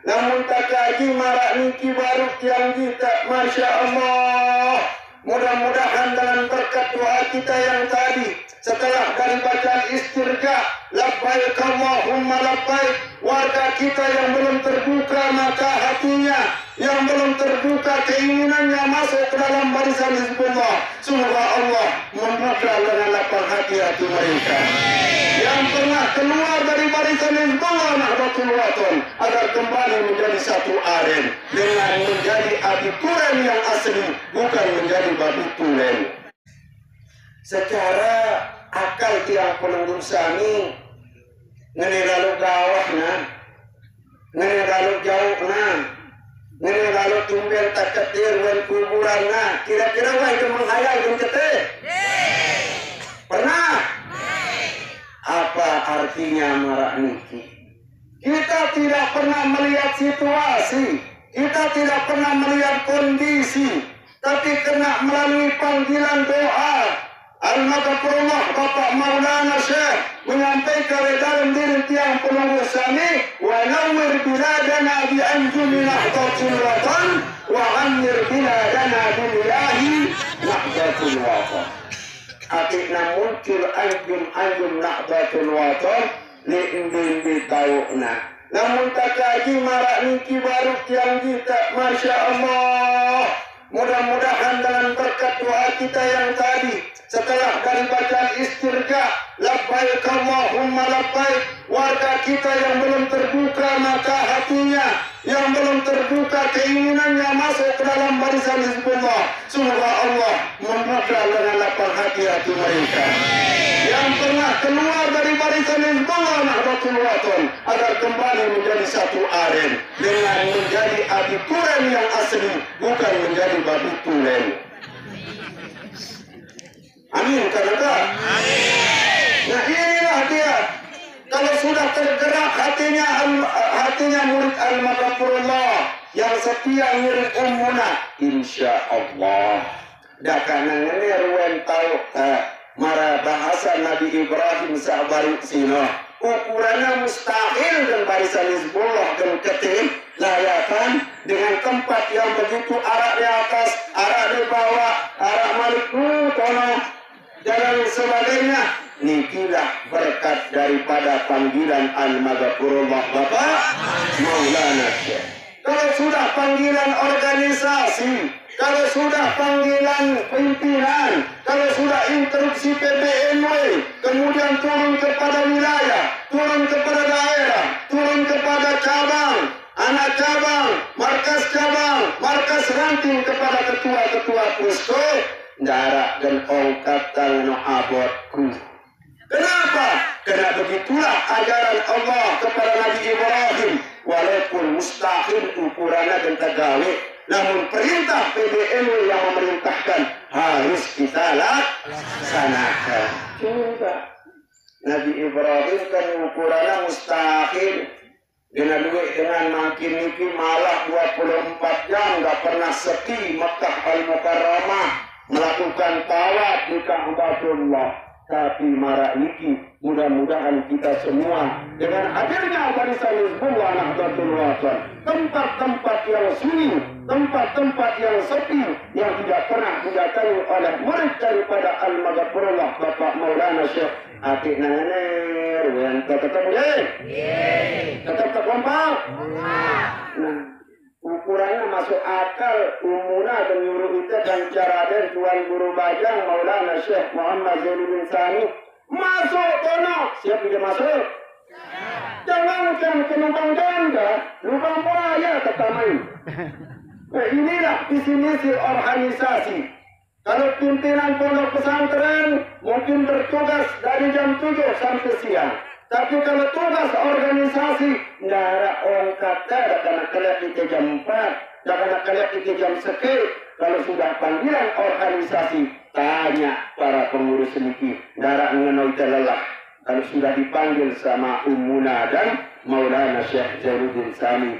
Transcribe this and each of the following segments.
namun tak kaji marak niki baru yang kita, Masya Allah. Mudah-mudahan dengan berkat doa kita yang tadi, setelah dari bacaan istirja, labbaik Allahumma labbaik, warga kita yang belum terbuka mata hatinya, yang belum terbuka keinginannya masuk ke dalam barisan Hizbullah, semoga Allah membuka dengan lapang hati-hati mereka. Yang pernah keluar dari barisan Hizbullah Nahdlatul Wathon agar kembali menjadi satu aren dengan menjadi abi tulen yang asli, bukan menjadi babi tulen. Secara akal tiang penunggu sami ngene lalu gawah nah, ngene lalu jauh nah, ngene lalu tumben tak ketir wen kuburan nah, kira-kira wah itu menghayal dan ketir pernah? Apa artinya marak niki? Kita tidak pernah melihat situasi, kita tidak pernah melihat kondisi, tapi kena melalui panggilan doa. Al-Maghfurullah Bapak Maulana Syekh menyampaikan dalam diri tiang penunggu sami, wa nawwir biladana bi anjumi Nahdlatul Wathon wa anjir biladana billahi Nahdlatul Wathon. Atikna muncul anjum Nahdlatul Wathon li tauna. Namun tak kaji marak niki baru yang kita, Masya Allah. Mudah-mudahan dengan berkat doa kita yang tadi, setelah dari bacaan istirja, labbaik Allahumma labbaik, warga kita yang belum terbuka mata hatinya, yang belum terbuka keinginannya masuk ke dalam barisan Hizbullah, semoga Allah membuka dengan lapang hati-hati mereka. Yang pernah keluar dari barisan Hizbullah Nahdlatul Wathon agar kembali menjadi satu aren dengan menjadi abi tulen yang asli, bukan menjadi babi tulen. Amin, kata. Nah inilah dia. Kalau sudah tergerak hatinya murid Al-Maghfurullah yang setia mirip ummuna, insya Allah. Dakana ngeruan tahu mara bahasa Nabi Ibrahim sahabat sino. Ukurannya mustahil dan barisan Hizbullah dan ketim layakan dengan tempat yang begitu arak di atas, arak di bawah, arak malik tono dan sebagainya. Nikilah berkat daripada panggilan Al-Maghfurullah Bapak Maulana Syekh. Kalau sudah panggilan organisasi, kalau sudah panggilan pimpinan, kalau sudah instruksi PBNW, kemudian turun kepada wilayah, turun kepada daerah, turun kepada cabang, anak cabang, markas ranting kepada ketua-ketua pusko, jarak dan ongkatan no abotku. Kenapa? Karena begitulah ajaran Allah kepada Nabi Ibrahim. Walaupun mustahil ukurannya dan tagawe, namun perintah PBNU yang memerintahkan harus kita laksanakan. Coba Nabi Ibrahim kan ukurannya mustahil. Dengan duit dengan makin niki malah 24 jam nggak pernah sepi Makkah Al-Mukarramah melakukan tawaf di Ka'batullah. Tapi marak niki mudah-mudahan kita semua dengan hadirnya barisan Hizbullah Nahdlatul Wathon, tempat-tempat yang sunyi, tempat-tempat yang sepi yang tidak pernah didatangi oleh murid daripada Al-Maghfurullah Bapak Maulana Syekh Atik Nanganer yang ketemu tetap terkompak. Nah, ukurannya masuk akal umuna dan nyuruh kita dan cara dan Tuan Guru Bajang Maulana Syekh Muhammad Zainuddin Sani masuk tono. Siap tidak masuk? Jangankan penumpang ganda, lubang buaya tetamain. Nah, inilah visi-misi organisasi. Kalau pimpinan pondok pesantren mungkin bertugas dari jam 7 sampai siang. Tapi kalau tugas organisasi, nggak ada orang kata, karena kalian itu jam 4, karena kalian itu jam sekian. Kalau sudah panggilan organisasi, tanya para pengurus niki, darah ngenoi lelah. Kalau sudah dipanggil sama Ummuna dan Maulana Syekh Zainuddin Sani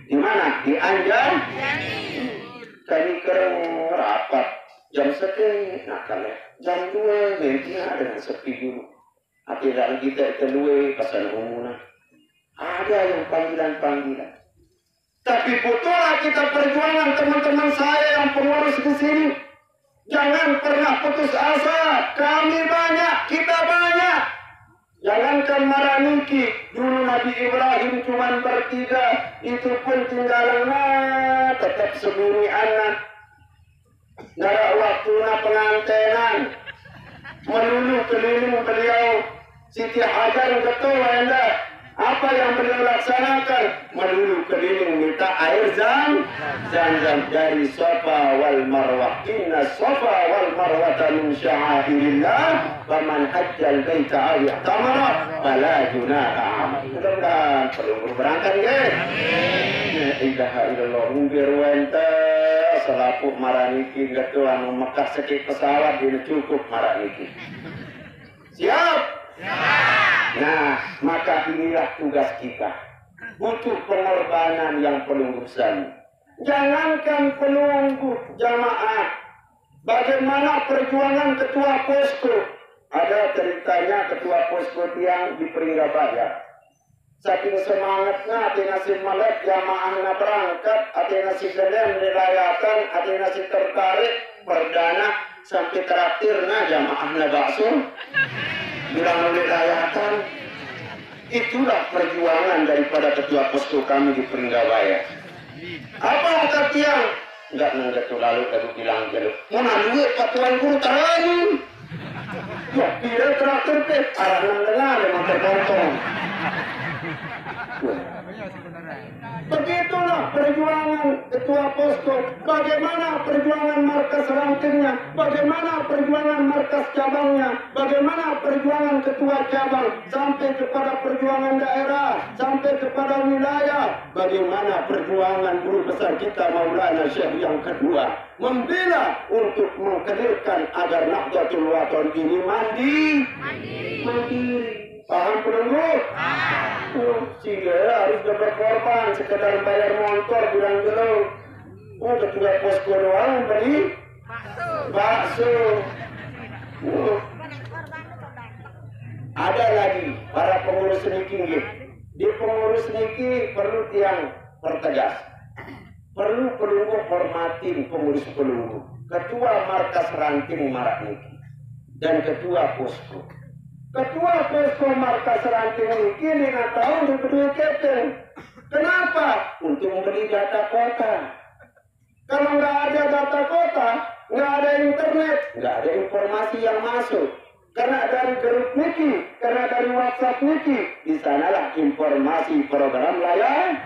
di mana? Di Anjar. Kami keren rapat jam sekian, nah kalian jam 2 nanti ada sepi dulu. Atiran kita terluwe pesan umumnya. Ada yang panggilan-panggilan. Tapi putuslah kita perjuangan teman-teman saya yang pengurus di sini. Jangan pernah putus asa. Kami banyak, kita banyak. Jangankan Maraniki. Dulu Nabi Ibrahim cuma bertiga. Itu pun tinggalan tetap sembunyi anak. Nara waktunya pengantenan. Melulu keliling beliau. Siti Hajar ketua anda. Apa yang beliau laksanakan? Melulu keliling minta air zam-zam dari Safa wal Marwah. Inna Safa wal Marwah min sya'airillah. Faman hajjal baita aw i'tamara fala junaha. Mudah-mudahan perlu berangkat ya. La ilaha illallah umbir wenta selapu Maraniki ketua anu Mekah sekit pesawat ini cukup Maraniki. Siap? Nah, maka inilah tugas kita. Butuh pengorbanan yang pelunggusan. Jangankan pelunggu jamaah. Bagaimana perjuangan ketua posko? Ada ceritanya ketua posko tiang di Peringgabaya. Saking semangatnya, hati nasib malet jamaahnya berangkat, hati nasib gelem dilayakan, hati nasib tertarik, berdana sampai terakhirnya jamaahnya bakso. Bilang oleh layakan. Itulah perjuangan daripada ketua posko kami di Peringgabaya. Apa kata tiang? Enggak nenggetu lalu aku bilang jaluk. Mana duit patuan guru terani? Ya, kira terakhir ke arah nengdengar memang terpontong. Begitulah perjuangan ketua posko. Bagaimana perjuangan markas rantingnya? Bagaimana perjuangan markas cabangnya? Bagaimana perjuangan ketua cabang sampai kepada perjuangan daerah, sampai kepada wilayah? Bagaimana perjuangan guru besar kita Maulana Syekh yang kedua membela untuk menghadirkan agar Nahdlatul Wathon ini mandiri. Paham pelunggu? Sehingga harus berkorban sekedar bayar motor bilang dulu. Ketua posko doang beli bakso. Ada lagi para pengurus niki. Di pengurus niki perlu tiang pertegas. Perlu pelunggu hormatin pengurus pelunggu. Ketua markas ranting Marak niki dan ketua posko. Ketua posko markas ranting ini 5 tahun diberi keteng. Kenapa? Untuk membeli data kota. Kalau nggak ada data kota, nggak ada internet, nggak ada informasi yang masuk. Karena dari grup Niki, karena dari WhatsApp Niki, di sanalah informasi program layanan.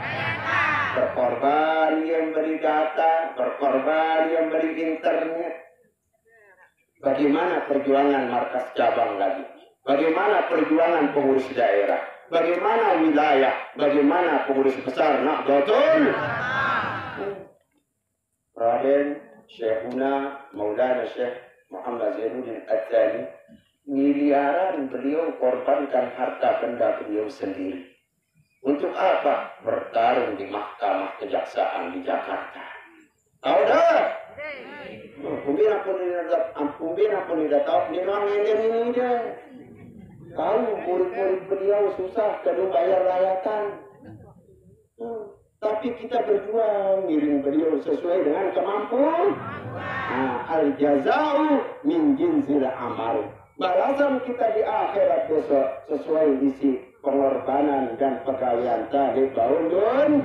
Berkorban yang beri data, berkorban yang beri internet. Bagaimana perjuangan markas cabang lagi? Bagaimana perjuangan pengurus daerah? Bagaimana wilayah? Bagaimana pengurus besar Nahdlatul? Raden Syekhuna Maulana Syekh Muhammad Zainuddin Adzani, miliaran beliau korbankan harta benda beliau sendiri. Untuk apa? Bertarung di mahkamah kejaksaan di Jakarta. Tahu dah? Pembina pun tidak tahu. Dia orang ini dia. Tahu murid-murid beliau susah kalau bayar layakan. Tapi kita berjuang miring beliau sesuai dengan kemampuan. Al-jazau min jinsil amal. Balasan kita di akhirat besok sesuai isi pengorbanan dan pegawaian tadi baundun.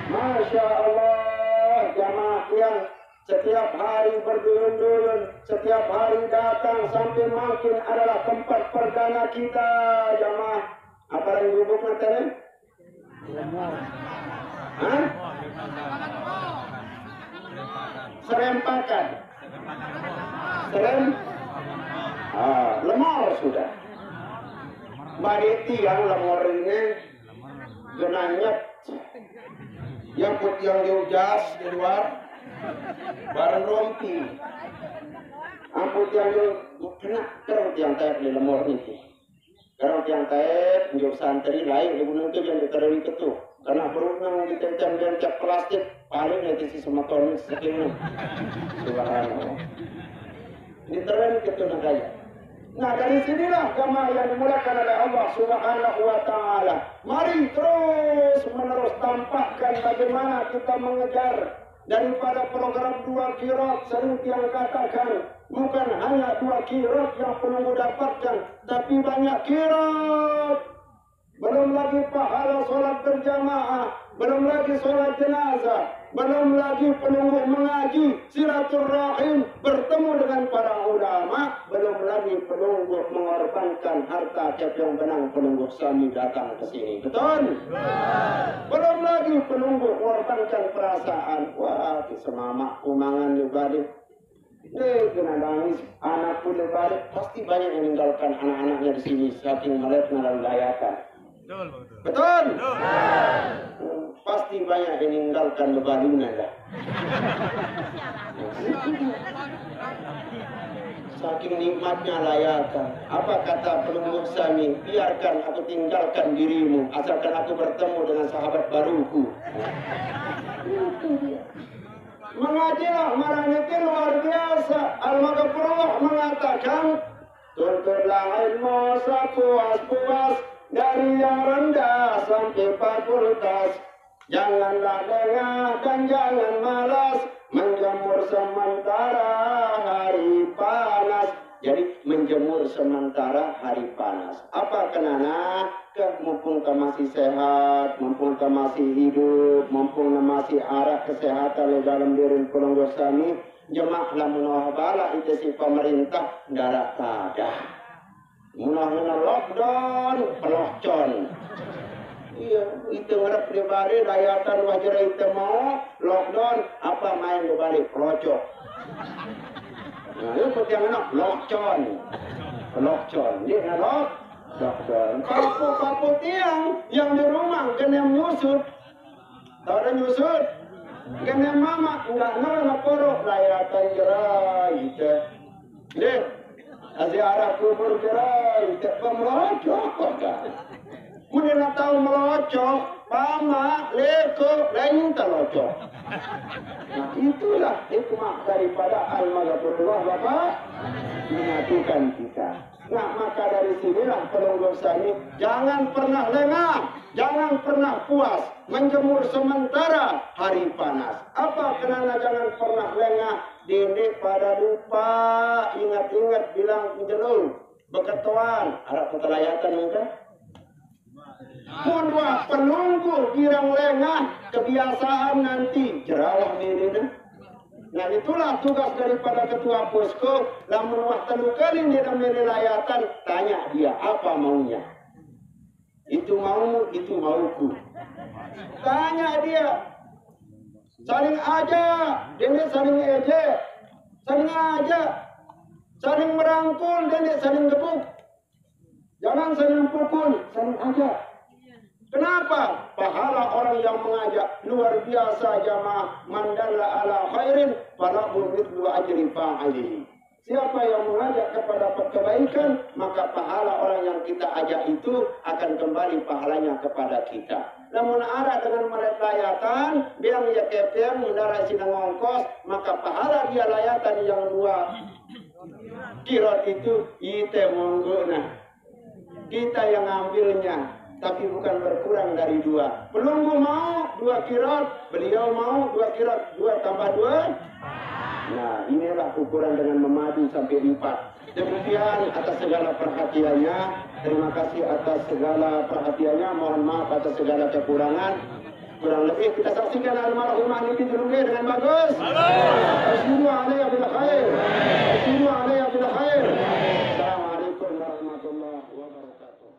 Masya Allah, jamaah yang setiap hari berduyun-duyun, setiap hari datang sampai makin adalah tempat perdana kita, jamaah. Apa yang gubuk nanti? Serempakan. Lemor sudah. Baditi yang lemor ini genanyet. Yang putih yang diujas di luar. Barang rompi. Ampun yang kena kerang tiang taib di lemor ini. Kerang tiang taib menjauh santri lain di gunung itu yang diterima itu. Karena perutnya ditencam dan cap plastik paling nanti si sematonis sekian. Subhanallah. Diterima itu nak kaya. Nah, dari sinilah jamaah yang dimulakan oleh Allah Subhanahu wa Ta'ala. Mari terus menerus tampakkan bagaimana kita mengejar daripada program 2 qiraat. Sering yang katakan bukan hanya 2 qiraat yang penunggu dapatkan, tapi banyak qiraat. Belum lagi pahala solat berjamaah, belum lagi solat jenazah, belum lagi penunggu mengaji, silaturahim, bertemu dengan para ulama, belum lagi penunggu mengorbankan harta yang benang penunggu sami datang ke sini. Betul? Belum lagi penunggu mengorbankan perasaan. Wah, semama kumangan di balik. Kena nangis, anak pun di balik. Pasti banyak yang meninggalkan anak-anaknya di sini saking melihat layakan. Betul? Pasti banyak yang meninggalkan bebalunan lah. Saking nikmatnya layakan. Apa kata penunggu Sami? Biarkan aku tinggalkan dirimu, asalkan aku bertemu dengan sahabat baruku. Mengajilah marahnya luar biasa. Al-Maghfurullah mengatakan, tuntutlah ilmu sepuas-puas, dari yang rendah sampai fakultas. Janganlah lengah dan jangan malas, menjemur sementara hari panas. Jadi menjemur sementara hari panas. Apa kenana? Mumpung kau masih sehat, mumpung kau masih hidup, mumpung masih arah kesehatan di dalam diri penunggu Sami, jemaahlah munawah bala itu si pemerintah darat tadah. Munah-munah lockdown, pelocon. Iya, itu ngerap di balik, layatan wajar itu mau, lockdown, apa main di balik, pelocok. Nah, itu yang enak, lockdown. Pelocon, dia lockdown. Kapuk-kapuk tiang, yang di rumah, kena nyusut. Tahu ada nyusut? Kena mama, enggak ngerap porok, layatan gerai, itu. Lihat. Aziarah kubur gerai, tak melocok kan? Mungkin tahu melocok, pama, leko, lain terlocok. Nah itulah hikmah daripada Al-Maghfurullah Bapak menyatukan kita. Nah maka dari sinilah penunggu Sami, jangan pernah lengah, jangan pernah puas, menjemur sementara hari panas. Apa kenapa jangan pernah lengah? Dini pada lupa, ingat-ingat bilang jelung, beketuan, harap ketelayatan muka. Munwah penunggu kirang lengah, kebiasaan nanti jerawah diri. Nah itulah tugas daripada ketua posko. Lamun wah telu kali dia melayatan, tanya dia apa maunya. Itu maumu, itu mauku. Tanya dia. Saling aja, dia saling ejek, saling aja, saling merangkul, dia saling gebuk. Jangan saling pukul, saling aja. Kenapa? Pahala orang yang mengajak luar biasa jamaah. Mandalla ala khairin falahu mithlu ajri fa'ilihi. Siapa yang mengajak kepada kebaikan, maka pahala orang yang kita ajak itu akan kembali pahalanya kepada kita. Namun ada dengan melayatan, biang ya kepeng, mendarat sinang ongkos, maka pahala dia layatan yang 2 qiraat itu, ite monggo nah. Kita yang ambilnya, tapi bukan berkurang dari 2. Penunggu mau 2 qiraat, beliau mau 2 qiraat, 2 tambah 2. Nah, inilah ukuran dengan memadu sampai 4. Demikian atas segala perhatiannya. Terima kasih atas segala perhatiannya. Mohon maaf atas segala kekurangan. Kurang lebih kita saksikan almarhumah ini dulu dengan bagus. Assalamualaikum warahmatullahi wabarakatuh.